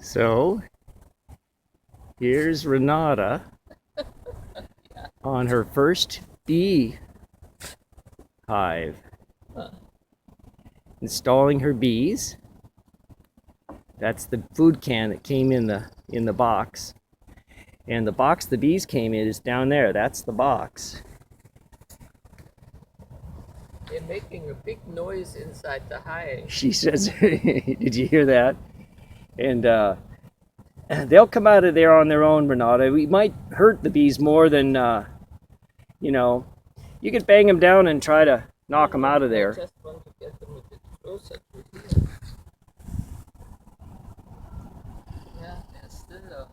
So here's Renata on her first bee hive, installing her bees. That's the food can that came in the box, and the box the bees came in is down there. That's the box. They're making a big noise inside the hive. She says, "Did you hear that?" And they'll come out of there on their own, Renata. We might hurt the bees more than you know. You could bang them down and try to knock them out of I there. just want to get them a bit closer to here. Yeah, there's still